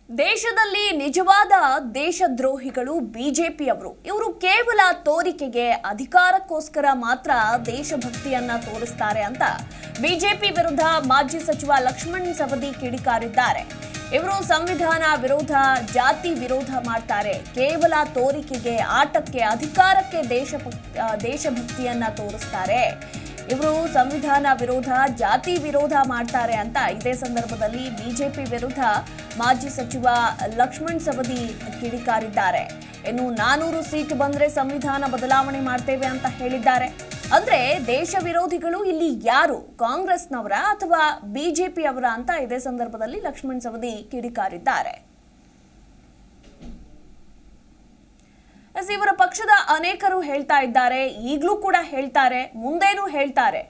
ದೇಶದಲ್ಲಿ ನಿಜವಾದ ದೇಶದ್ರೋಹಿಗಳು ಬಿಜೆಪಿಯವರು. ಇವರು ಕೇವಲ ತೋರಿಕೆಗೆ ಅಧಿಕಾರಕ್ಕೋಸ್ಕರ ಮಾತ್ರ ದೇಶಭಕ್ತಿಯನ್ನ ತೋರಿಸ್ತಾರೆ ಅಂತ ಬಿಜೆಪಿ ವಿರುದ್ಧ ಮಾಜಿ ಸಚಿವ ಲಕ್ಷ್ಮಣ್ ಸವದಿ ಕಿಡಿಕಾರಿದ್ದಾರೆ. ಇವರು ಸಂವಿಧಾನ ವಿರೋಧ, ಜಾತಿ ವಿರೋಧ ಮಾಡ್ತಾರೆ. ಕೇವಲ ತೋರಿಕೆಗೆ, ಆಟಕ್ಕೆ, ಅಧಿಕಾರಕ್ಕೆ ದೇಶಭಕ್ತಿಯನ್ನ ತೋರಿಸ್ತಾರೆ. ಇವರು ಸಂವಿಧಾನ ವಿರೋಧ, ಜಾತಿ ವಿರೋಧ ಮಾಡ್ತಾರೆ ಅಂತ ಇದೇ ಸಂದರ್ಭದಲ್ಲಿ ಬಿಜೆಪಿ ವಿರುದ್ಧ ಮಾಜಿ ಸಚಿವ ಲಕ್ಷ್ಮಣ್ ಸವದಿ ಕಿಡಿಕಾರಿದ್ದಾರೆ. ಇನ್ನು 400 ಸೀಟ್ ಬಂದ್ರೆ ಸಂವಿಧಾನ ಬದಲಾವಣೆ ಮಾಡ್ತೇವೆ ಅಂತ ಹೇಳಿದ್ದಾರೆ. ಅಂದ್ರೆ ದೇಶ ವಿರೋಧಿಗಳು ಇಲ್ಲಿ ಯಾರು, ಕಾಂಗ್ರೆಸ್ನವರ ಅಥವಾ ಬಿಜೆಪಿ ಅವರ ಅಂತ ಇದೇ ಸಂದರ್ಭದಲ್ಲಿ ಲಕ್ಷ್ಮಣ್ ಸವದಿ ಕಿಡಿಕಾರಿದ್ದಾರೆ. ಇವರ ಪಕ್ಷದ ಅನೇಕರು ಹೇಳ್ತಾ ಇದ್ದಾರೆ, ಈಗಲೂ ಕೂಡ ಹೇಳ್ತಾರೆ, ಮುಂದೇನೂ ಹೇಳ್ತಾರೆ,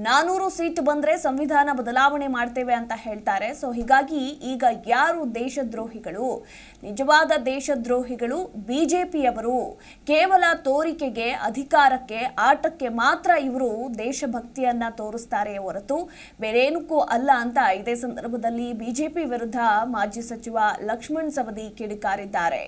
400 ಸೀಟ್ ಬಂದ್ರೆ ಸಂವಿಧಾನ ಬದಲಾವಣೆ ಮಾಡ್ತೇವೆ ಅಂತ ಹೇಳ್ತಾರೆ. ಸೊ ಹೀಗಾಗಿ ಈಗ ಯಾರು ದೇಶದ್ರೋಹಿಗಳು? ನಿಜವಾದ ದೇಶದ್ರೋಹಿಗಳು ಬಿಜೆಪಿಯವರು. ಕೇವಲ ತೋರಿಕೆಗೆ, ಅಧಿಕಾರಕ್ಕೆ, ಆಟಕ್ಕೆ ಮಾತ್ರ ಇವರು ದೇಶಭಕ್ತಿಯನ್ನ ತೋರಿಸ್ತಾರೆ ಹೊರತು ಬೇರೇನಕ್ಕೂ ಅಲ್ಲ ಅಂತ ಇದೇ ಸಂದರ್ಭದಲ್ಲಿ ಬಿಜೆಪಿ ವಿರುದ್ಧ ಮಾಜಿ ಸಚಿವ ಲಕ್ಷ್ಮಣ್ ಸವದಿ ಕಿಡಿಕಾರಿದ್ದಾರೆ.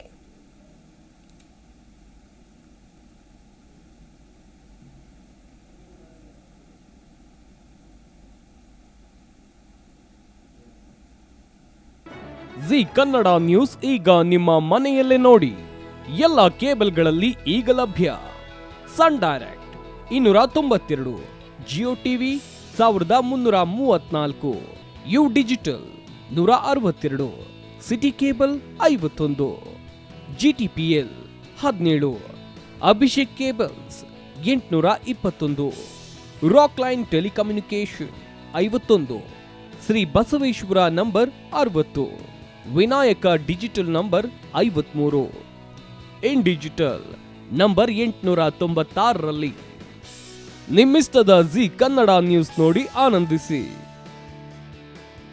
ಜಿ ಕನ್ನಡ ನ್ಯೂಸ್ ಈಗ ನಿಮ್ಮ ಮನೆಯಲ್ಲೇ ನೋಡಿ. ಎಲ್ಲ ಕೇಬಲ್ಗಳಲ್ಲಿ ಈಗ ಲಭ್ಯ. Sun direct 292, Jio TV 1334, U digital 162, city cable 51, GTPL 17, Abhishek cables 821, rock line telecommunication 51, Shri Basaveshwara number 60, Vinayaka digital number 53, in digital number 896ರಲ್ಲಿ. ನಿಮ್ಮಿಷ್ಟದ ಜಿ ಕನ್ನಡ ನ್ಯೂಸ್ ನೋಡಿ ಆನಂದಿಸಿ.